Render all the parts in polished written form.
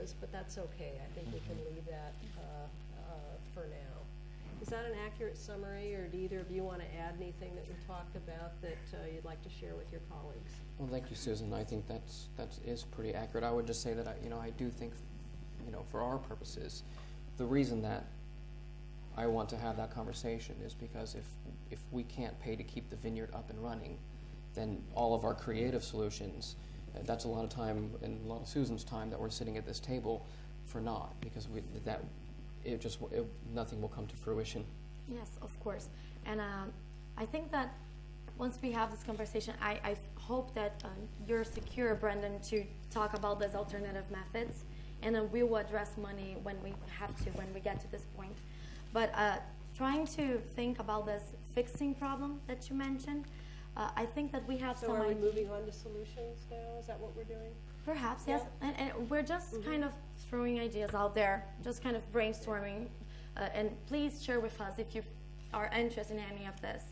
is, but that's okay. I think we can leave that for now. Is that an accurate summary, or do either of you want to add anything that we talked about that you'd like to share with your colleagues? Well, thank you, Susan. I think that is pretty accurate. I would just say that I do think, for our purposes, the reason that I want to have that conversation is because if we can't pay to keep the vineyard up and running, then all of our creative solutions, that's a lot of time and a lot of Susan's time that we're sitting at this table for naught, because nothing will come to fruition. Yes, of course. And I think that once we have this conversation, I hope that you're secure, Brendan, to talk about these alternative methods, and then we will address money when we have to, when we get to this point. But trying to think about this fixing problem that you mentioned, I think that we have so some. So are we moving on to solutions now? Is that what we're doing? Perhaps, yes. And we're just kind of throwing ideas out there, just kind of brainstorming. And please share with us if you are interested in any of this.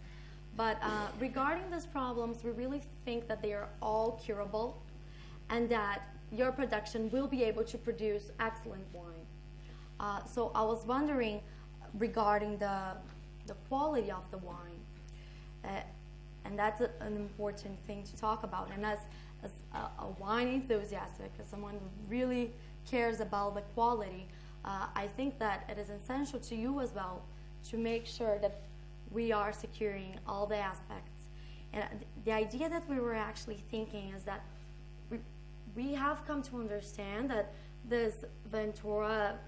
But regarding these problems, we really think that they are all curable, and that your production will be able to produce excellent wine. So I was wondering regarding the quality of the wine. And that's an important thing to talk about. And as a wine enthusiast, as someone who really cares about the quality, I think that it is essential to you as well to make sure that we are securing all the aspects. And the idea that we were actually thinking is that we have come to understand that this Ventura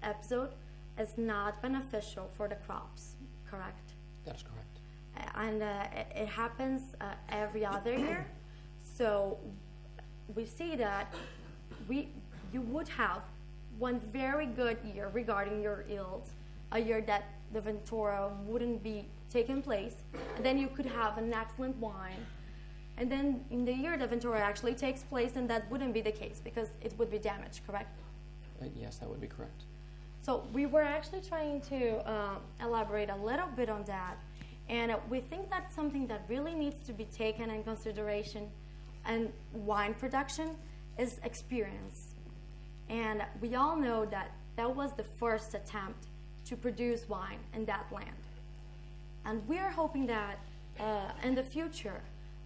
episode is not beneficial for the crops, correct? That's correct. And it happens every other year. So we see that you would have one very good year regarding your yields, a year that the Ventura wouldn't be taking place, and then you could have an excellent wine. And then in the year the Ventura actually takes place, and that wouldn't be the case because it would be damaged, correct? Yes, that would be correct. So we were actually trying to elaborate a little bit on that. And we think that's something that really needs to be taken in consideration. And wine production is experience. And we all know that that was the first attempt to produce wine in that land. And we are hoping that in the future,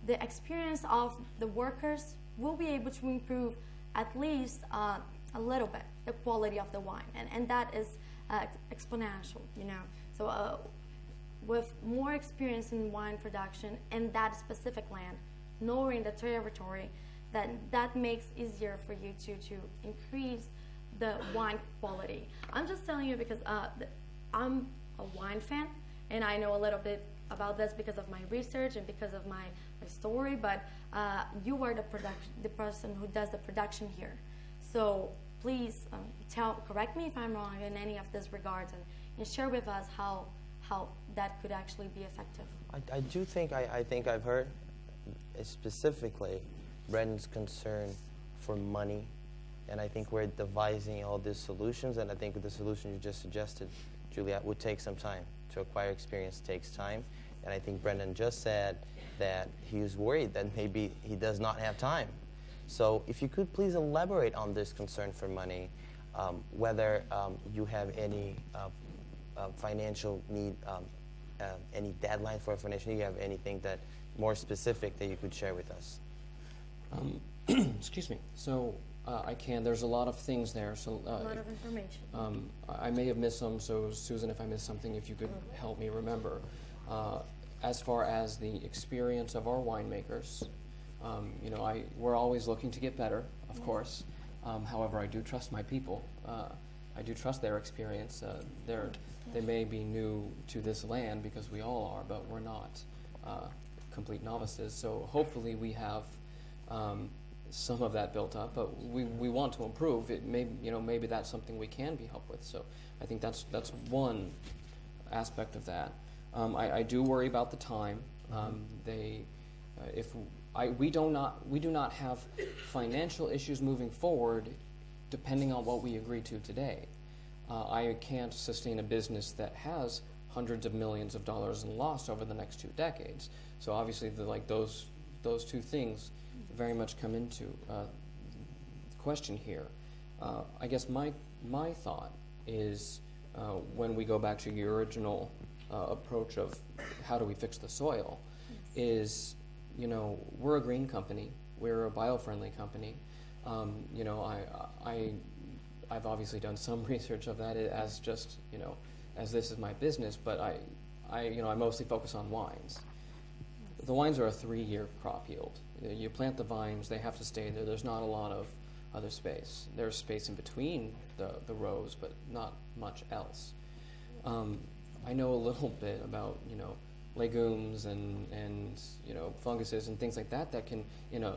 the experience of the workers will be able to improve at least a little bit the quality of the wine. And that is exponential, So with more experience in wine production in that specific land, knowing the territory, that makes easier for you to increase the wine quality. I'm just telling you because I'm a wine fan, and I know a little bit about this because of my research and because of my story, but you are the person who does the production here. So please correct me if I'm wrong in any of these regards, and share with us how that could actually be effective. I do think I think I've heard specifically Brendan's concern for money, and I think we're devising all these solutions, and I think the solution you just suggested, Juliet, would take some time. To acquire experience takes time, and I think Brendan just said that he was worried that maybe he does not have time. So if you could please elaborate on this concern for money, whether you have any financial need, any deadline for a financial need, you have anything that more specific that you could share with us? Excuse me. So there's a lot of things there. So A lot of information. I may have missed some, so Susan, if I missed something, if you could help me remember. As far as the experience of our winemakers, we're always looking to get better, of course. However, I do trust my people. I do trust their experience. They may be new to this land, because we all are, but we're not complete novices. So hopefully we have some of that built up, but we want to improve. It maybe that's something we can be helped with. So I think that's one aspect of that. I do worry about the time. We do not have financial issues moving forward, depending on what we agree to today. I can't sustain a business that has hundreds of millions of dollars in loss over the next 2 decades. So obviously, those two things very much come into question here. I guess my thought is when we go back to your original approach of how do we fix the soil, is, you know, we're a green company, we're a bio-friendly company. You know, I've obviously done some research of that as just, you know, as this is my business, but I mostly focus on wines. The wines are a 3-year crop yield. You plant the vines, they have to stay there. There's not a lot of other space. There's space in between the rows, but not much else. I know a little bit about, you know, legumes and you know, funguses and things like that that can, in a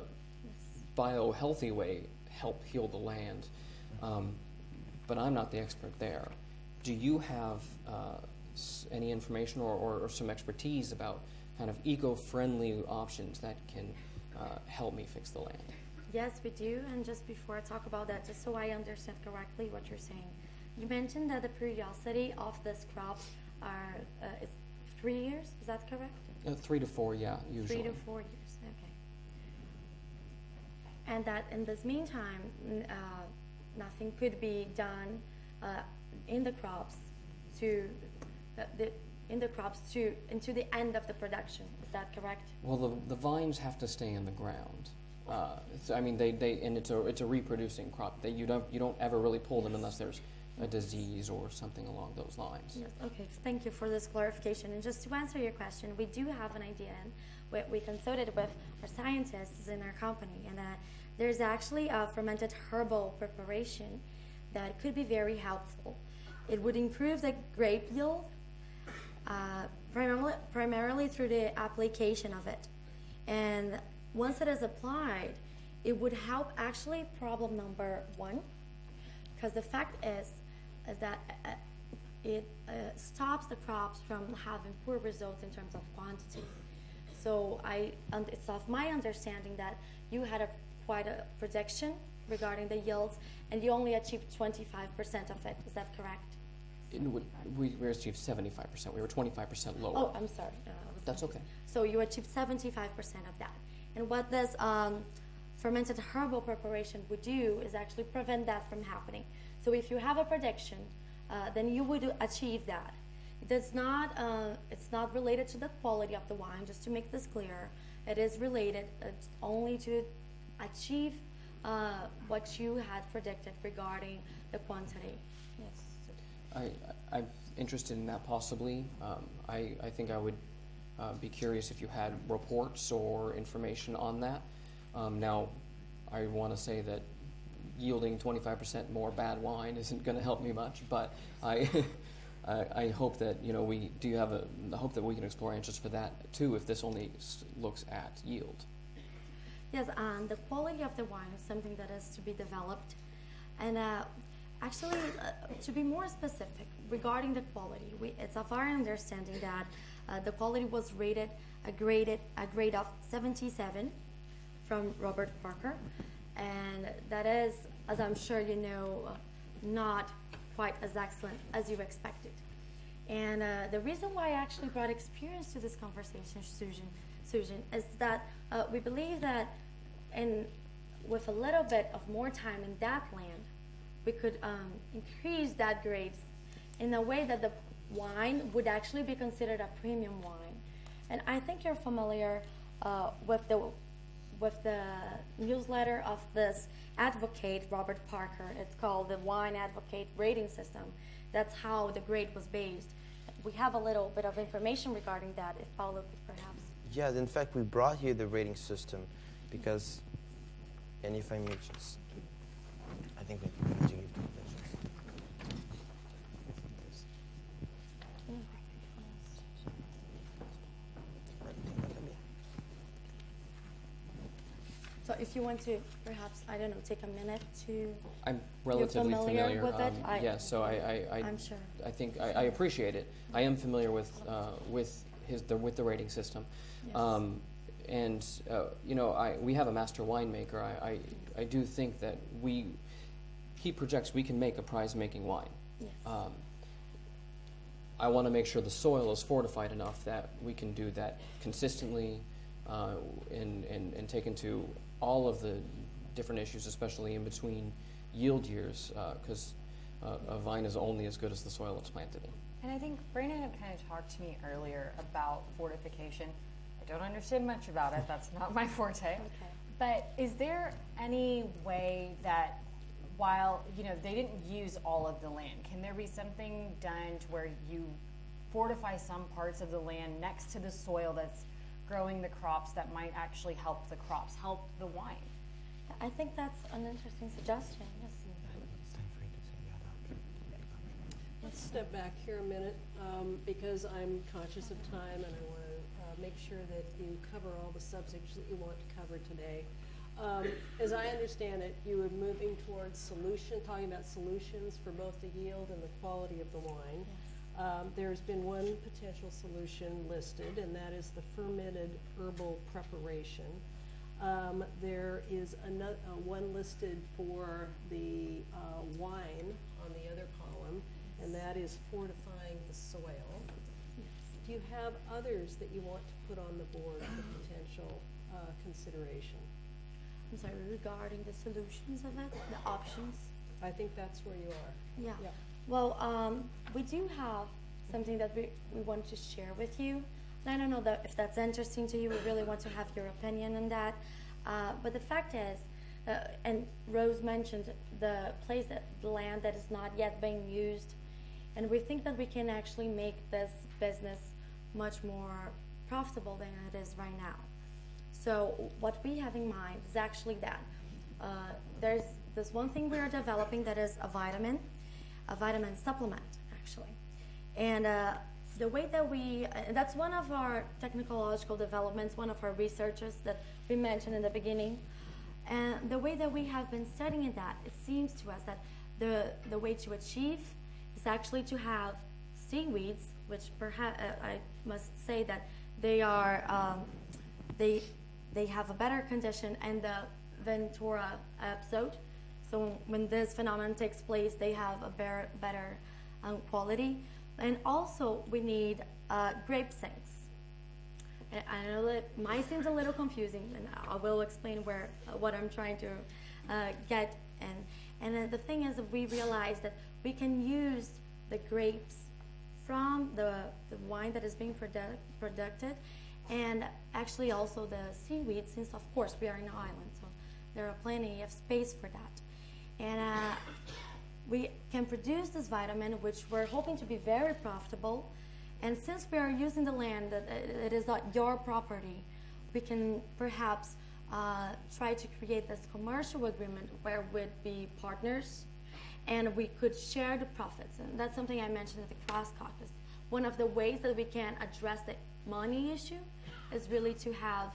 bio-healthy way, help heal the land. But I'm not the expert there. Do you have any information or some expertise about kind of eco-friendly options that can help me fix the land? Yes, we do. And just before I talk about that, just so I understand correctly what you're saying, you mentioned that the periodicity of these crops are it's 3 years. Is that correct? 3 to 4, yeah, usually. 3 to 4 years. Okay. And that in this meantime, nothing could be done in the crops into the end of the production. Is that correct? Well, the vines have to stay in the ground. I mean, it's a reproducing crop. You don't ever really pull them unless there's a disease or something along those lines. Yes. Okay. Thank you for this clarification. And just to answer your question, we do have an idea, and we consulted with our scientists in our company, and there's actually a fermented herbal preparation that could be very helpful. It would improve the grape yield, primarily through the application of it. And once it is applied, it would help actually problem number 1, because the fact is that it stops the crops from having poor results in terms of quantity. So it's of my understanding that you had quite a projection regarding the yields, and you only achieved 25% of it. Is that correct? We achieved 75%. We were 25% lower. Oh, I'm sorry. That's okay. So you achieved 75% of that. And what this fermented herbal preparation would do is actually prevent that from happening. So if you have a prediction, then you would achieve that. It's not related to the quality of the wine, just to make this clear. It is related only to achieve what you had predicted regarding the quantity. Yes. I'm interested in that possibly. I think I would be curious if you had reports or information on that. Now, I want to say that yielding 25% more bad wine isn't going to help me much, but I hope that, you know, we do have a hope that we can explore answers for that too, if this only looks at yield. Yes, the quality of the wine is something that is to be developed, and actually, to be more specific regarding the quality, it's of our understanding that the quality was rated a grade of 77 from Robert Parker, and that is, as I'm sure you know, not quite as excellent as you expected. And the reason why I actually brought experience to this conversation, Susan, is that we believe that with a little bit of more time in that land, we could increase that grades in a way that the wine would actually be considered a premium wine. And I think you're familiar with the newsletter of this advocate, Robert Parker. It's called the Wine Advocate Rating System. That's how the grade was based. We have a little bit of information regarding that, if Paulo could perhaps. Yeah, in fact, we brought here the rating system because, and if I may just, I think we need to give the pictures. So if you want to perhaps, I don't know, take a minute to... I'm relatively You're familiar with it? Yes, so I'm sure. I think I appreciate it. I am familiar with the rating system. Yes. And you know, we have a master winemaker. I do think that he projects we can make a prize-making wine. Yes. I want to make sure the soil is fortified enough that we can do that consistently, and take into all of the different issues, especially in between yield years, because a vine is only as good as the soil it's planted in. And I think Brandon had kind of talked to me earlier about fortification. I don't understand much about it. That's not my forte. Okay. But is there any way that while, they didn't use all of the land, can there be something done to where you fortify some parts of the land next to the soil that's growing the crops that might actually help the crops, help the wine? I think that's an interesting suggestion. Yes. Let's step back here a minute, because I'm conscious of time and I want to make sure that you cover all the subjects that you want to cover today. As I understand it, you were moving towards talking about solutions for both the yield and the quality of the wine. Yes. There's been one potential solution listed, and that is the fermented herbal preparation. There is one listed for the wine on the other column, and that is fortifying the soil. Yes. Do you have others that you want to put on the board for potential consideration? I'm sorry, regarding the solutions of it, the options. I think that's where you are. Yeah. Yeah. Well, we do have something that we want to share with you. And I don't know if that's interesting to you. We really want to have your opinion on that. But the fact is, and Rose mentioned the land that is not yet being used. And we think that we can actually make this business much more profitable than it is right now. So what we have in mind is actually that there's this one thing we are developing that is a vitamin supplement, actually. And the way that that's one of our technological developments, one of our researchers that we mentioned in the beginning. And the way that we have been studying that, it seems to us that the way to achieve is actually to have seaweeds, which perhaps I must say that they are they have a better condition in the Ventura episode. So when this phenomenon takes place, they have a better quality. And also we need grape sinks. And I know that might seem a little confusing, and I will explain what I'm trying to get. And then the thing is that we realize that we can use the grapes from the wine that is being produced, and actually also the seaweed, since of course we are in an island, so there are plenty of space for that. And we can produce this vitamin, which we're hoping to be very profitable. And since we are using the land, that it is not your property, we can perhaps try to create this commercial agreement where we'd be partners and we could share the profits. And that's something I mentioned at the Cross Caucus. One of the ways that we can address the money issue is really to have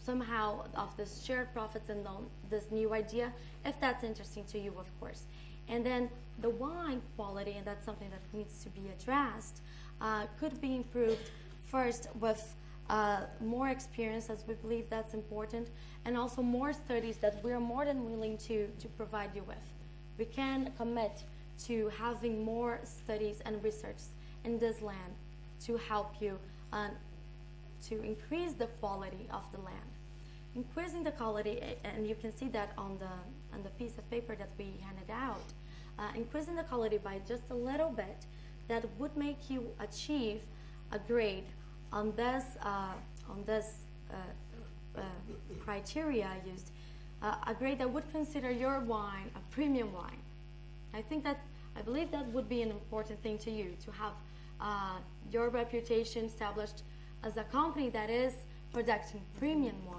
somehow of this shared profits and this new idea, if that's interesting to you, of course. And then the wine quality, and that's something that needs to be addressed, could be improved first with more experience, as we believe that's important, and also more studies that we're more than willing to provide you with. We can commit to having more studies and research in this land to help you to increase the quality of the land. Increasing the quality, and you can see that on the piece of paper that we handed out, increasing the quality by just a little bit, that would make you achieve a grade on this criteria used, a grade that would consider your wine a premium wine. I believe that would be an important thing to you, to have your reputation established as a company that is producing premium wine.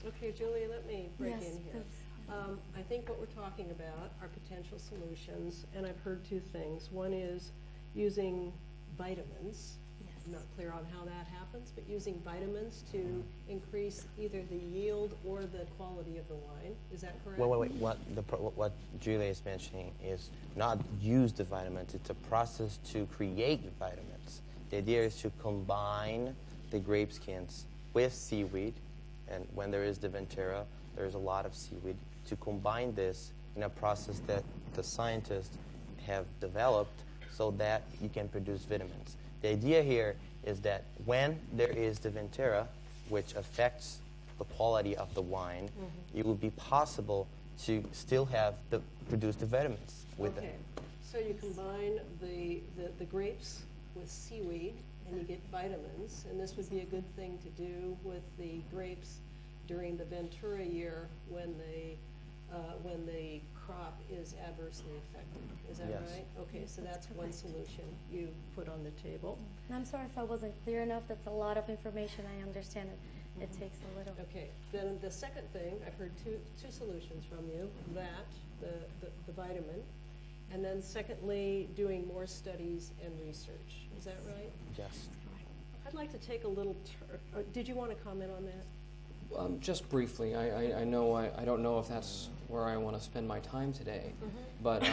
Okay, Julia, let me break Yes, in here. please. I think what we're talking about are potential solutions, and I've heard two things. One is using vitamins. Yes. I'm not clear on how that happens, but using vitamins to increase either the yield or the quality of the wine. Is that correct? Wait. What Julia is mentioning is not use the vitamins. It's a process to create vitamins. The idea is to combine the grape skins with seaweed, and when there is the Ventura, there's a lot of seaweed, to combine this in a process that the scientists have developed so that you can produce vitamins. The idea here is that when there is the Ventura, which affects the quality of the wine, it will be possible to still produce the vitamins with Okay, them. so you combine the grapes with seaweed and you get vitamins, and this would be a good thing to do with the grapes during the Ventura year when the crop is adversely affected. Is that Yes. right? Okay, so that's one solution you put on the table. And I'm sorry if I wasn't clear enough. That's a lot of information. I understand it. It takes a little. Okay, then the second thing, I've heard two solutions from you, that, the vitamin, and then secondly, doing more studies and research. Is that right? Yes. I'd like to take a little, did you want to comment on that? Just briefly, I know I don't know if that's where I want to spend my time today, but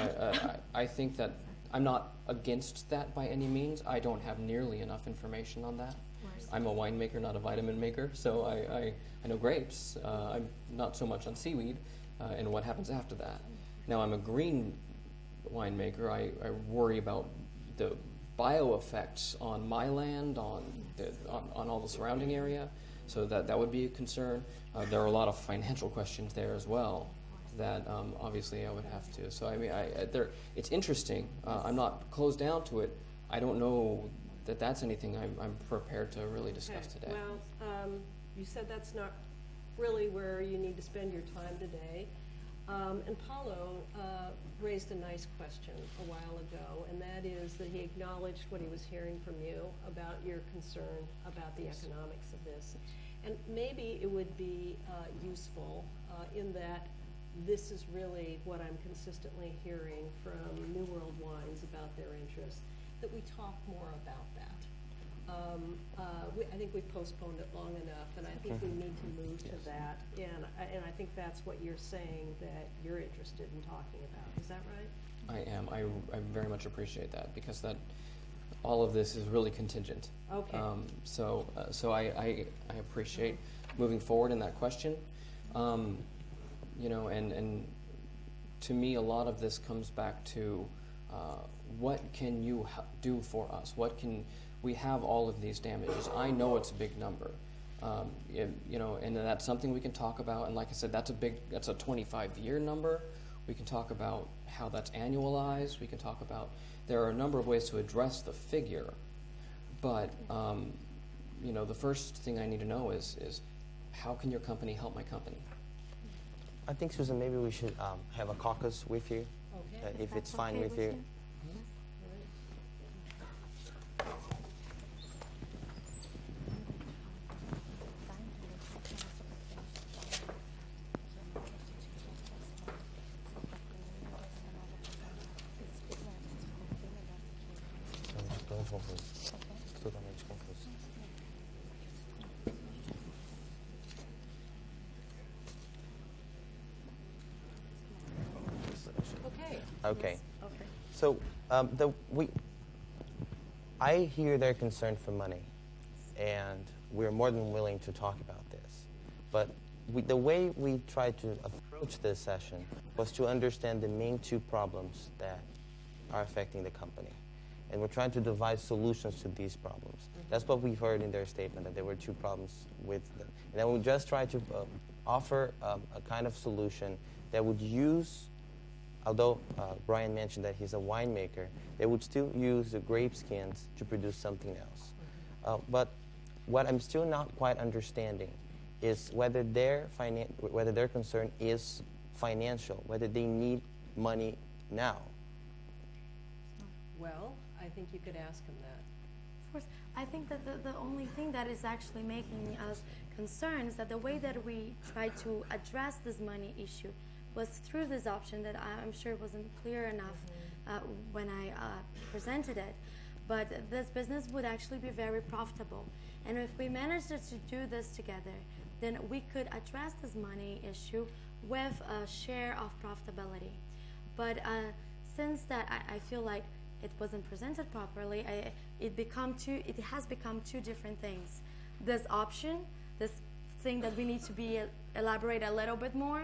I think that I'm not against that by any means. I don't have nearly enough information on that. I'm a winemaker, not a vitamin maker, so I know grapes. I'm not so much on seaweed and what happens after that. Now I'm a green winemaker. I worry about the bioeffects on my land, on all the surrounding area. So that would be a concern. There are a lot of financial questions there as well that obviously I would have to. So I mean, it's interesting. I'm not closed down to it. I don't know that that's anything I'm prepared to really discuss Okay, today. well, you said that's not really where you need to spend your time today. And Paulo raised a nice question a while ago, and that is that he acknowledged what he was hearing from you about your concern about the economics of this. And maybe it would be useful in that this is really what I'm consistently hearing from New World Wines about their interest, that we talk more about that. I think we've postponed it long enough, and I think we need to move to that. And I think that's what you're saying that you're interested in talking about. Is that right? I am. I very much appreciate that because that all of this is really contingent. Okay. So I appreciate moving forward in that question. You know, and to me, a lot of this comes back to what can you do for us? We have all of these damages. I know it's a big number, you know, and that's something we can talk about. And like I said, that's a 25-year number. We can talk about how that's annualized. We can talk about, there are a number of ways to address the figure. But, you know, the first thing I need to know is how can your company help my company? I think, Susan, maybe we should have a caucus with you, Okay. if it's That's fine okay with you. Totalmente confuso. Okay. Okay. Okay. So I hear their concern for money, and we're more than willing to talk about this. But the way we tried to approach this session was to understand the main two problems that are affecting the company. And we're trying to devise solutions to these problems. That's what we heard in their statement, that there were two problems with them. And then we just tried to offer a kind of solution that would use, although Brian mentioned that he's a winemaker, they would still use the grape skins to produce something else. But what I'm still not quite understanding is whether their concern is financial, whether they need money now. Well, I think you could ask him that. Of course, I think that the only thing that is actually making us concerned is that the way that we tried to address this money issue was through this option that I'm sure wasn't clear enough when I presented it. But this business would actually be very profitable. And if we managed to do this together, then we could address this money issue with a share of profitability. But since that, I feel like it wasn't presented properly, it has become two different things. This option, this thing that we need to elaborate a little bit more,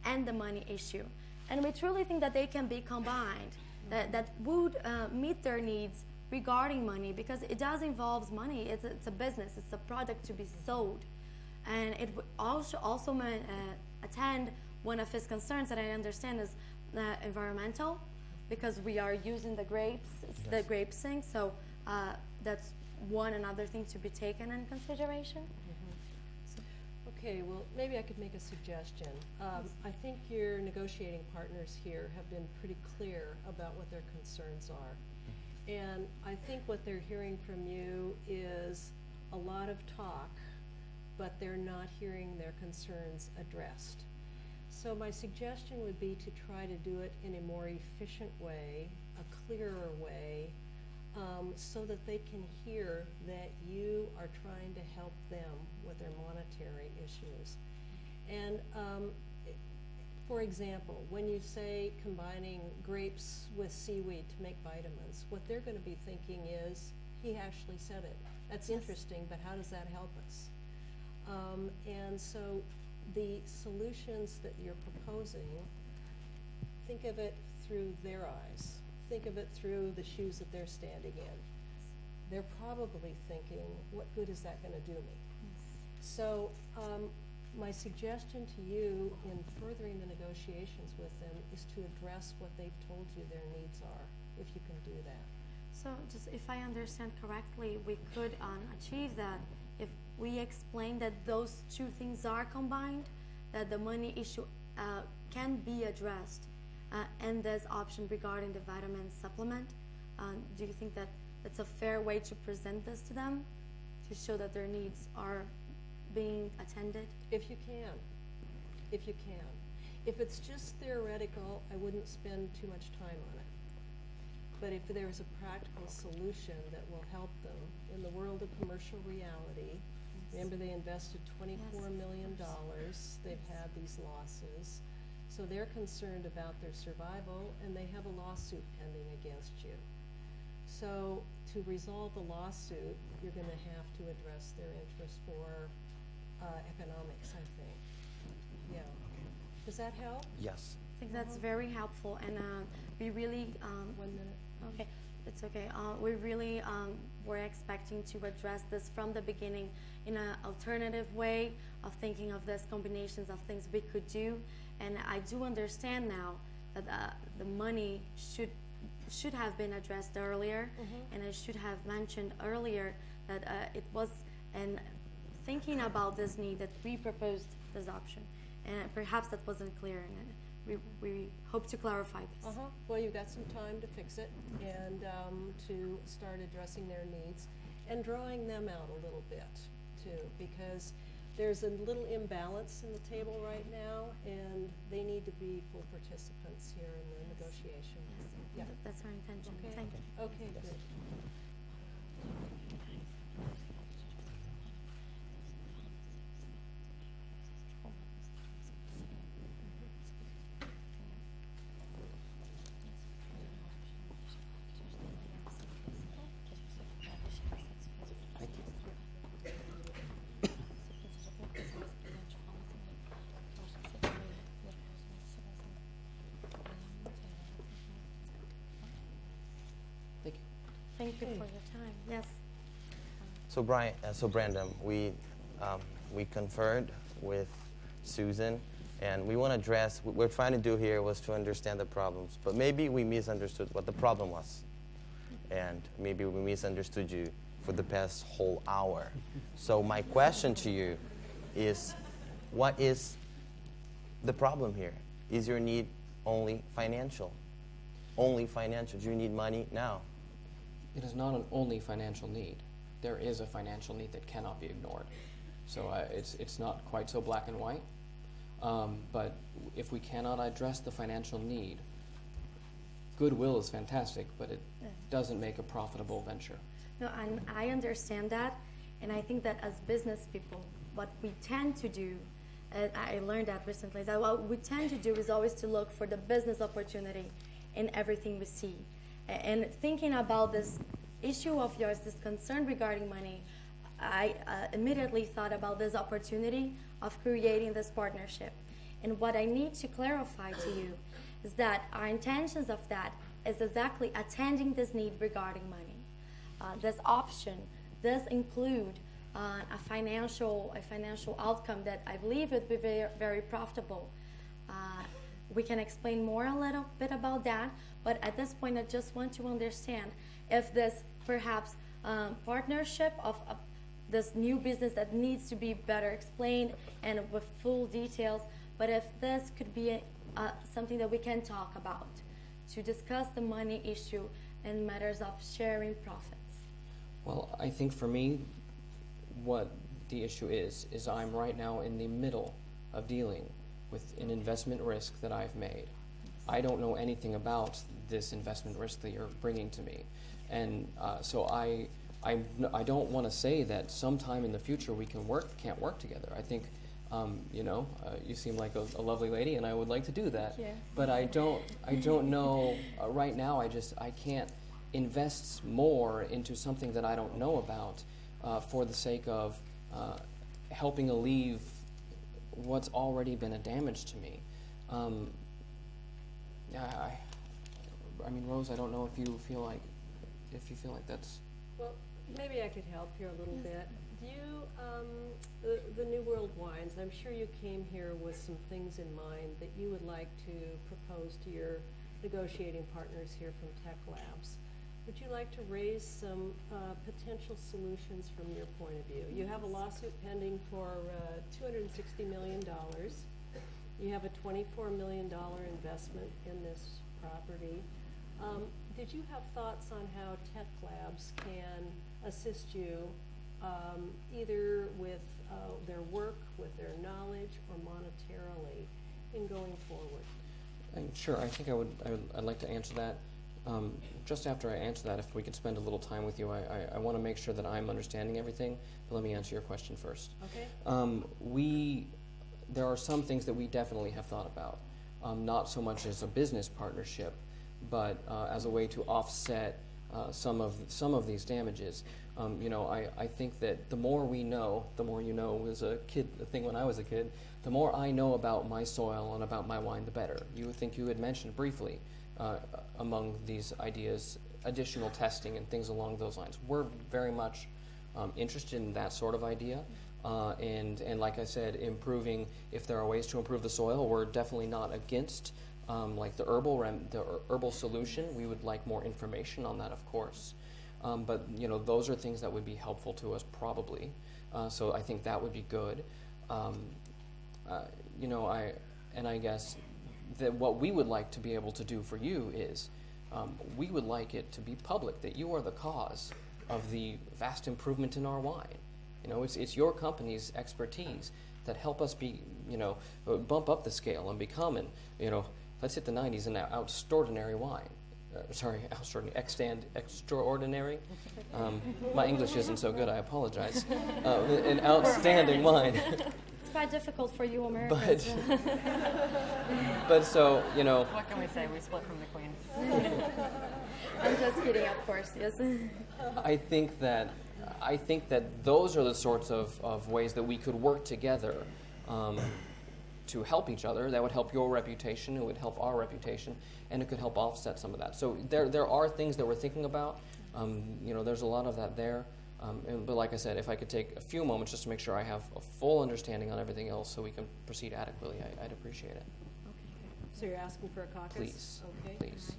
and the money issue. And we truly think that they can be combined, that would meet their needs regarding money, because it does involve money. It's a business, it's a product to be sold. And it would also attend one of his concerns that I understand is environmental, because we are using the grapes, the grape sink. So that's one another thing to be taken in consideration. Okay, well, maybe I could make a suggestion. I think your negotiating partners here have been pretty clear about what their concerns are. And I think what they're hearing from you is a lot of talk, but they're not hearing their concerns addressed. So my suggestion would be to try to do it in a more efficient way, a clearer way, so that they can hear that you are trying to help them with their monetary issues. And for example, when you say combining grapes with seaweed to make vitamins, what they're going to be thinking is, he actually said it. That's interesting, but how does that help us? And so the solutions that you're proposing, think of it through their eyes. Think of it through the shoes that they're standing in. They're probably thinking, what good is that going to do me? So my suggestion to you in furthering the negotiations with them is to address what they've told you their needs are, if you can do that. So just if I understand correctly, we could achieve that if we explain that those two things are combined, that the money issue can be addressed, and this option regarding the vitamin supplement. Do you think that it's a fair way to present this to them, to show that their needs are being attended? If you can. If you can. If it's just theoretical, I wouldn't spend too much time on it. But if there's a practical solution that will help them in the world of commercial reality, remember they invested $24 million, they've had these losses, so they're concerned about their survival and they have a lawsuit pending against you. So to resolve the lawsuit, you're going to have to address their interest for economics, I think. Yeah. Does that help? Yes. I think that's very helpful, and we really 1 minute. okay, it's okay. We really were expecting to address this from the beginning in an alternative way of thinking of these combinations of things we could do, and I do understand now that the money should have been addressed earlier, and I should have mentioned earlier that it was in thinking about this need that we proposed this option, and perhaps that wasn't clear, and we hope to clarify this. Well, you've got some time to fix it and to start addressing their needs and drawing them out a little bit too, because there's a little imbalance in the table right now, and they need to be full participants here in the negotiation. Yeah. That's our intention. Okay. Thank you. Okay, good. Thank you. Thank you. Thank you for your time. Yes. So Brandon, we conferred with Susan, and we want to address what we're trying to do here was to understand the problems, but maybe we misunderstood what the problem was, and maybe we misunderstood you for the past whole hour. So my question to you is, what is the problem here? Is your need only financial? Only financial? Do you need money now? It is not an only financial need. There is a financial need that cannot be ignored. So it's not quite so black and white. But if we cannot address the financial need, goodwill is fantastic, but it doesn't make a profitable venture. No, I understand that, and I think that as business people, what we tend to do, I learned that recently, is that what we tend to do is always to look for the business opportunity in everything we see. And thinking about this issue of yours, this concern regarding money, I immediately thought about this opportunity of creating this partnership. And what I need to clarify to you is that our intentions of that is exactly attending this need regarding money. This option does include a financial outcome that I believe would be very, very profitable. we can explain more a little bit about that. But at this point, I just want to understand if this perhaps partnership of this new business that needs to be better explained and with full details, but if this could be something that we can talk about to discuss the money issue and matters of sharing profits. Well, I think for me, what the issue is I'm right now in the middle of dealing with an investment risk that I've made. I don't know anything about this investment risk that you're bringing to me. And so I don't want to say that sometime in the future we can't work together. I think, you seem like a lovely lady, and I would like to do that. Yeah. But I don't know right now. I can't invest more into something that I don't know about for the sake of helping alleviate what's already been a damage to me. I mean, Rose, I don't know if you feel like that's. Well, maybe I could help here a little bit. Do you, the New World Wines, I'm sure you came here with some things in mind that you would like to propose to your negotiating partners here from Tech Labs. Would you like to raise some potential solutions from your point of view? You have a lawsuit pending for $260 million. You have a $24 million investment in this property. Did you have thoughts on how Tech Labs can assist you either with their work, with their knowledge, or monetarily in going forward? Sure, I think I'd like to answer that. Just after I answer that, if we could spend a little time with you, I want to make sure that I'm understanding everything, but let me answer your question first. Okay. There are some things that we definitely have thought about, not so much as a business partnership, but as a way to offset some of these damages. I think that the more we know, the more you know. As a kid, the thing when I was a kid, the more I know about my soil and about my wine, the better. You had mentioned briefly among these ideas, additional testing and things along those lines. We're very much interested in that sort of idea. And like I said, improving, if there are ways to improve the soil, we're definitely not against like the herbal solution. We would like more information on that, of course. But those are things that would be helpful to us probably. So I think that would be good. I guess that what we would like to be able to do for you is we would like it to be public that you are the cause of the vast improvement in our wine. It's your company's expertise that help us bump up the scale and become let's hit the 90s in extraordinary wine. Extraordinary. My English isn't so good, I apologize. An outstanding wine. It's quite difficult for you Americans. But so, What can we say? We split from the queen. I'm just kidding, of course, yes. I think that those are the sorts of ways that we could work together to help each other. That would help your reputation, it would help our reputation, and it could help offset some of that. So there are things that we're thinking about. There's a lot of that there. But like I said, if I could take a few moments just to make sure I have a full understanding on everything else so we can proceed adequately, I'd appreciate it. Okay. So you're asking for a caucus? Please. Okay. Please.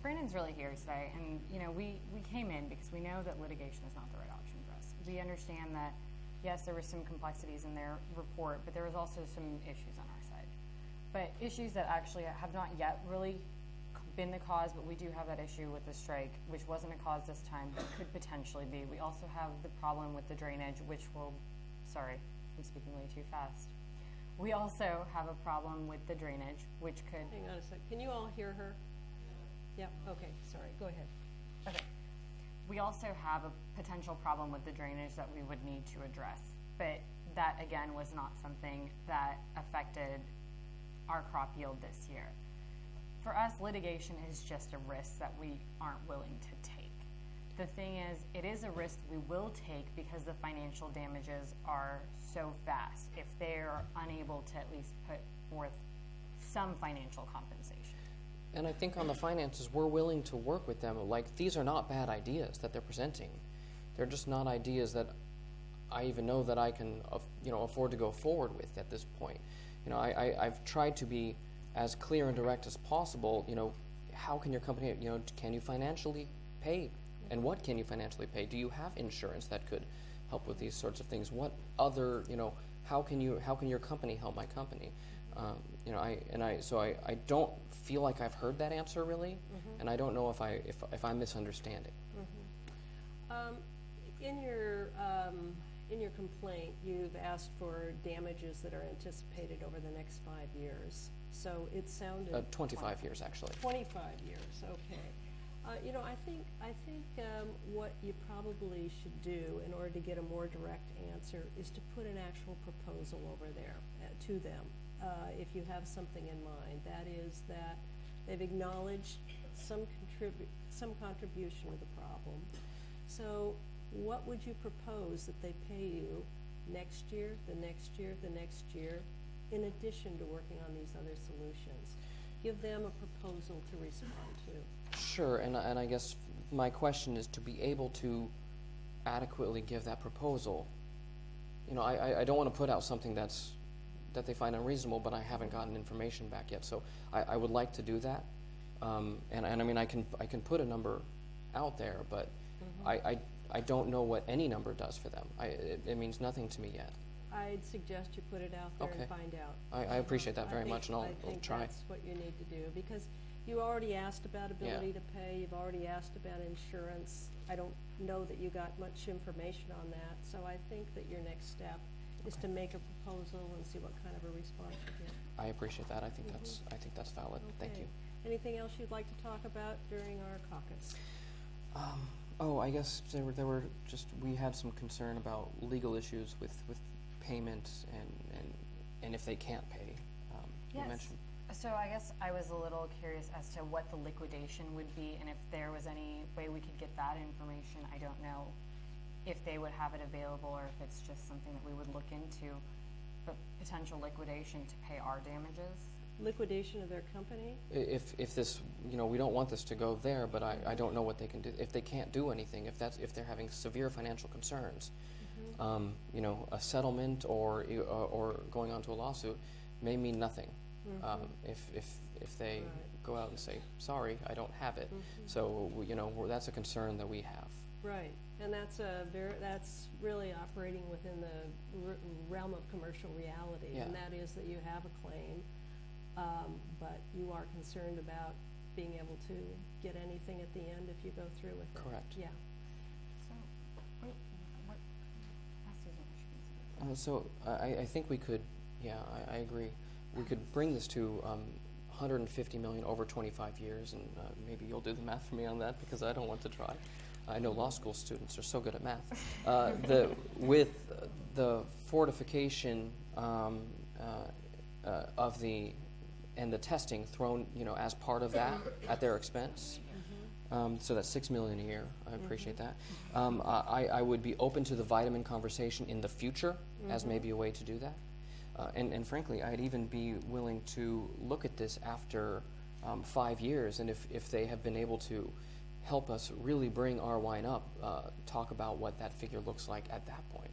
Brandon's really here today, and we came in because we know that litigation is not the right option for us. We understand that, yes, there were some complexities in their report, but there was also some issues on our side. But issues that actually have not yet really been the cause, but we do have that issue with the strike, which wasn't a cause this time, but could potentially be. We also have the problem with the drainage, which sorry, I'm speaking way too fast. We also have a problem with the drainage, which could... Hang on a sec. Can you all hear her? Yeah, okay, sorry, go ahead. Okay. We also have a potential problem with the drainage that we would need to address, but that again was not something that affected our crop yield this year. For us, litigation is just a risk that we aren't willing to take. the thing is, it is a risk we will take because the financial damages are so vast if they're unable to at least put forth some financial compensation. And I think on the finances, we're willing to work with them. Like, these are not bad ideas that they're presenting. They're just not ideas that I even know that I can, afford to go forward with at this point. I've tried to be as clear and direct as possible. How can your company, can you financially pay? And what can you financially pay? Do you have insurance that could help with these sorts of things? What other, how can your company help my company? I don't feel like I've heard that answer really, and I don't know if I'm misunderstanding. In your complaint, you've asked for damages that are anticipated over the next 5 years. So it sounded 25 years actually. 25 years, okay. I think what you probably should do in order to get a more direct answer is to put an actual proposal over there to them. If you have something in mind, that is that they've acknowledged some contribution to the problem. So what would you propose that they pay you next year, the next year, the next year, in addition to working on these other solutions? Give them a proposal to respond to. Sure, and I guess my question is to be able to adequately give that proposal. I don't want to put out something that they find unreasonable, but I haven't gotten information back yet. So I would like to do that, and I mean I can put a number out there, but I don't know what any number does for them. It means nothing to me yet. I'd suggest you put it out there and find out. I appreciate that very much, and I'll try. I think that's what you need to do, because you already asked about ability to pay, you've already asked about insurance. I don't know that you got much information on that, so I think that your next step is to make a proposal and see what kind of a response you get. I appreciate that. I think that's valid. Thank you. Anything else you'd like to talk about during our caucus? I guess there were just, we had some concern about legal issues with payment and if they can't pay. You mentioned. So I guess I was a little curious as to what the liquidation would be, and if there was any way we could get that information. I don't know if they would have it available or if it's just something that we would look into, but potential liquidation to pay our damages. Liquidation of their company? If this, we don't want this to go there, but I don't know what they can do. If they can't do anything, if they're having severe financial concerns, a settlement or going on to a lawsuit may mean nothing. If they go out and say, sorry, I don't have it. So, that's a concern that we have. Right, and that's really operating within the realm of commercial reality, and that is that you have a claim, but you are concerned about being able to get anything at the end if you go through with it. Correct. Yeah. So I think we could, I agree. We could bring this to $150 million over 25 years, and maybe you'll do the math for me on that because I don't want to try. I know law school students are so good at math. With the fortification of the testing thrown, as part of that at their expense. So that's $6 million a year. I appreciate that. I would be open to the vitamin conversation in the future as maybe a way to do that. And frankly, I'd even be willing to look at this after 5 years, and if they have been able to help us really bring our wine up, talk about what that figure looks like at that point.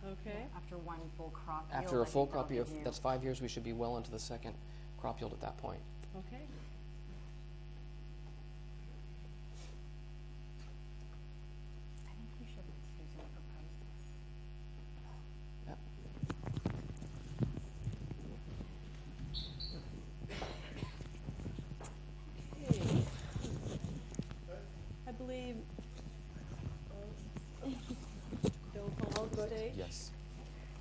Okay. After one full crop yield. After a full crop yield, that's 5 years, we should be well into the second crop yield at that point. Okay. I think we should let Susan propose this. Okay. I believe, don't call the stage? Yes.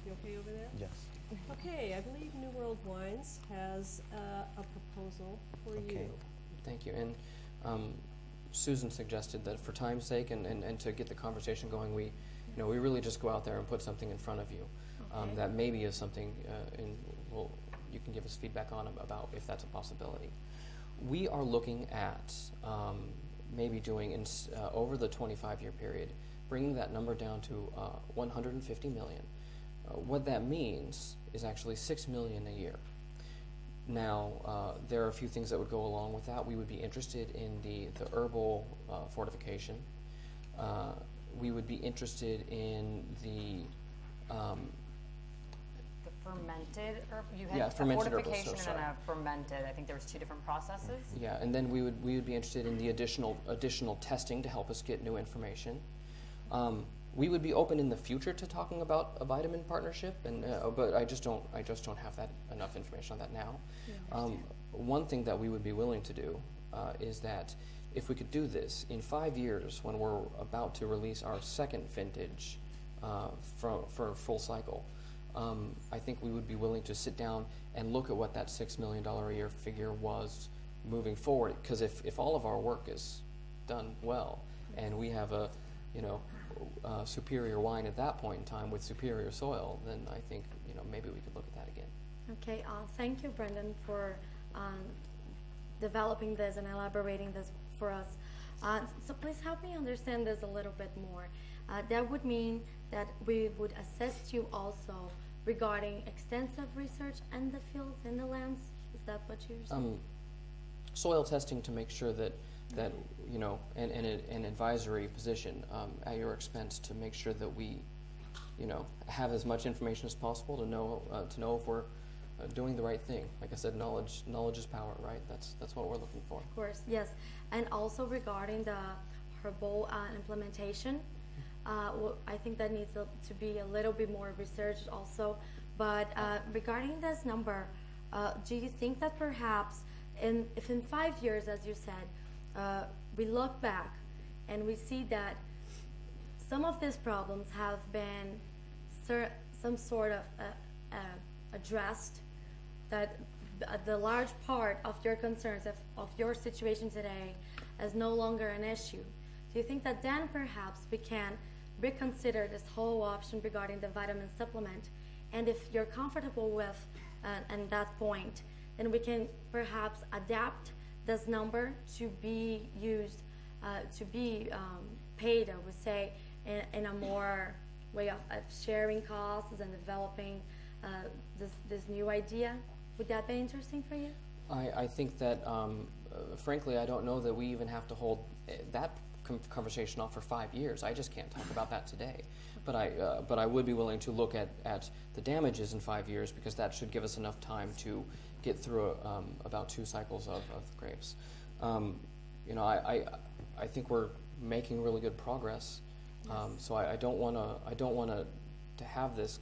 You okay over there? Yes. Okay, I believe New World Wines has a proposal for you. Okay. Thank you. And Susan suggested that for time's sake and to get the conversation going, we really just go out there and put something in front of you. Okay. That maybe is something, you can give us feedback on about if that's a possibility. We are looking at maybe doing over the 25-year period, bringing that number down to 150 million. What that means is actually 6 million a year. Now, there are a few things that would go along with that. We would be interested in the herbal fortification. We would be interested in the fermented herb. You had Yeah, fermented a herbal, so fortification sorry. and a fermented. I think there was two different processes. Yeah, and then we would be interested in the additional testing to help us get new information. We would be open in the future to talking about a vitamin partnership, and but I just don't have that enough information on that now. One thing that we would be willing to do is that if we could do this in 5 years, when we're about to release our second vintage for full cycle, I think we would be willing to sit down and look at what that $6 million a year figure was moving forward. Because if all of our work is done well, and we have a superior wine at that point in time with superior soil, then I think maybe we could look at that again. Okay, thank you, Brendan, for developing this and elaborating this for us. So please help me understand this a little bit more. That would mean that we would assist you also regarding extensive research in the fields, in the lands. Is that what you're saying? Soil testing to make sure that an advisory position at your expense to make sure that we have as much information as possible to know if we're doing the right thing. Like I said, knowledge is power, right? That's what we're looking for. Of course, yes. And also regarding the herbal implementation, I think that needs to be a little bit more researched also. But regarding this number, do you think that perhaps if in 5 years, as you said, we look back and we see that some of these problems have been some sort of addressed, that the large part of your concerns, of your situation today, is no longer an issue, do you think that then perhaps we can reconsider this whole option regarding the vitamin supplement? And if you're comfortable with at that point, then we can perhaps adapt this number to be used, to be paid, I would say, in a more way of sharing costs and developing this new idea. Would that be interesting for you? I think that, frankly, I don't know that we even have to hold that conversation off for 5 years. I just can't talk about that today. But I would be willing to look at the damages in 5 years, because that should give us enough time to get through about 2 cycles of grapes. I think we're making really good progress. So I don't want to have this.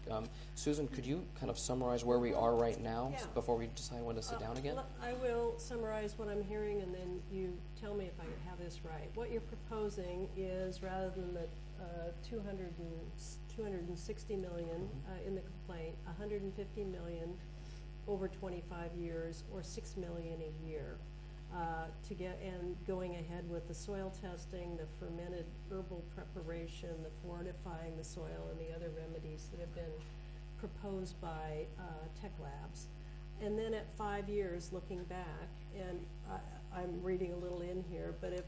Susan, could you kind of summarize where we are right now before we decide when to sit down again? I will summarize what I'm hearing, and then you tell me if I have this right. What you're proposing is, rather than the 260 million in the complaint, 150 million over 25 years, or 6 million a year, to get, and going ahead with the soil testing, the fermented herbal preparation, the fortifying the soil, and the other remedies that have been proposed by Tech Labs. And then at 5 years, looking back, and I'm reading a little in here, but if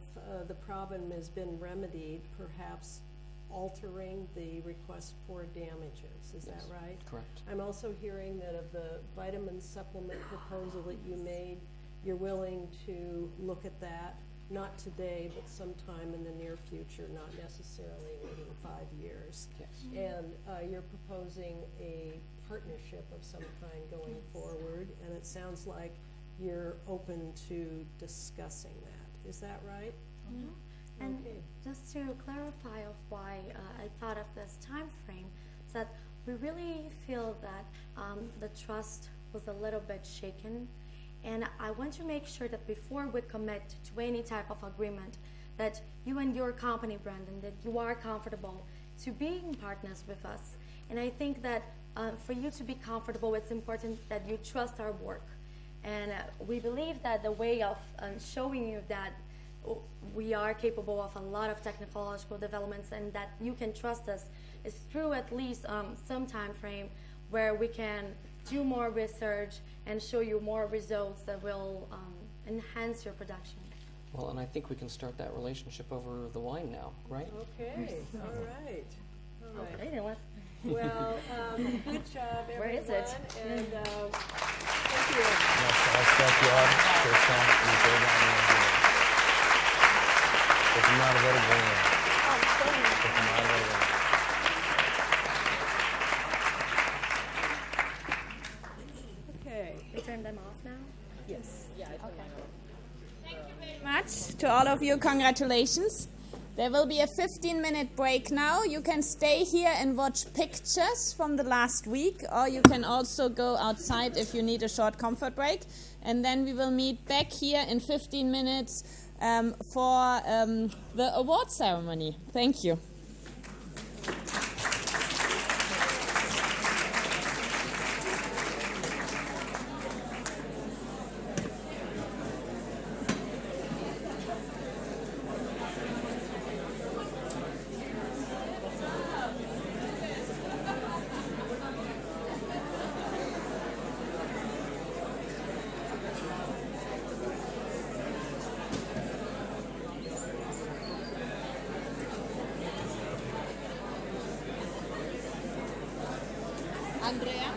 the problem has been remedied, perhaps altering the request for damages. Is that right? Correct. I'm also hearing that of the vitamin supplement proposal that you made, you're willing to look at that, not today, but sometime in the near future, not necessarily waiting 5 years. Yes. And you're proposing a partnership of some kind going forward, and it sounds like you're open to discussing that. Is that right? Yeah. And Okay. just to clarify of why I thought of this time frame, is that we really feel that the trust was a little bit shaken, and I want to make sure that before we commit to any type of agreement, that you and your company, Brandon, that you are comfortable to being partners with us. And I think that for you to be comfortable, it's important that you trust our work. And we believe that the way of showing you that we are capable of a lot of technological developments and that you can trust us is through at least some time frame where we can do more research and show you more results that will enhance your production. Well, and I think we can start that relationship over the wine now, right? Okay, all right, all right. Okay, then what? Well, good job, everyone. Where is it? And thank you. I'll start you off. C'est not very good. It's not very good. Okay, We turn them off now? yes. Much to all of you. Congratulations. There will be a 15-minute break now. You can stay here and watch pictures from the last week, or you can also go outside if you need a short comfort break. And then we will meet back here in 15 minutes for the award ceremony. Thank you. Andrea?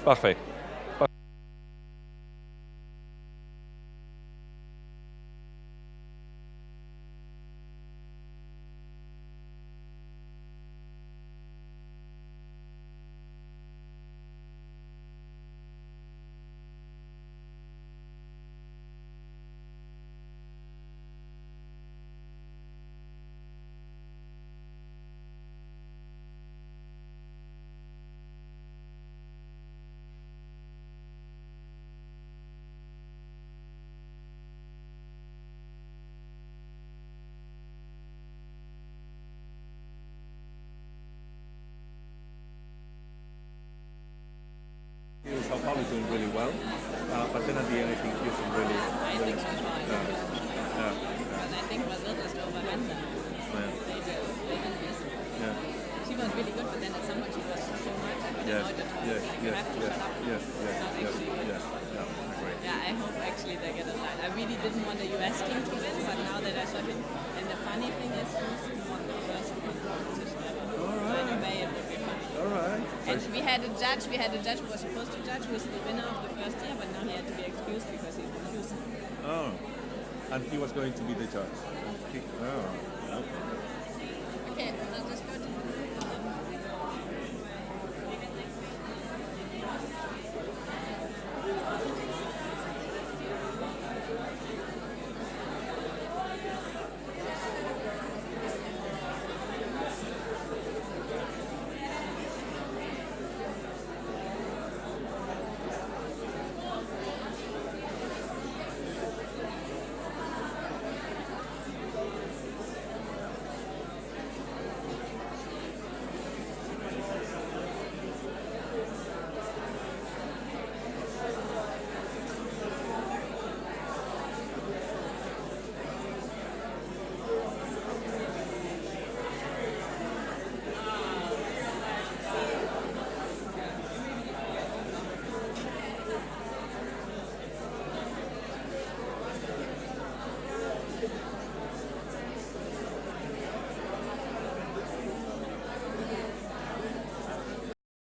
Parfait. Sao Paulo is doing really well, but then at the end I think Houston really. I think so as well. Yeah. But I think Brazil just overran them. They did this. Yeah. She was really good, but then at some point she was so much. I Yes. don't know, Yes. like, Yes. you have to Yes. shut up. Yes. Yes. Not Yes. actually. Yes. Yeah. Great. Yeah, I hope actually they get it right. I really didn't want the US team to win, but now that I saw him, and the funny thing is Houston won the first competition ever. So in a way it would be funny. All right. And we had a judge who was supposed to judge, who was the winner of the first year, but now he had to be excused because he's from Houston. Oh, and he was going to be the judge. Oh, okay.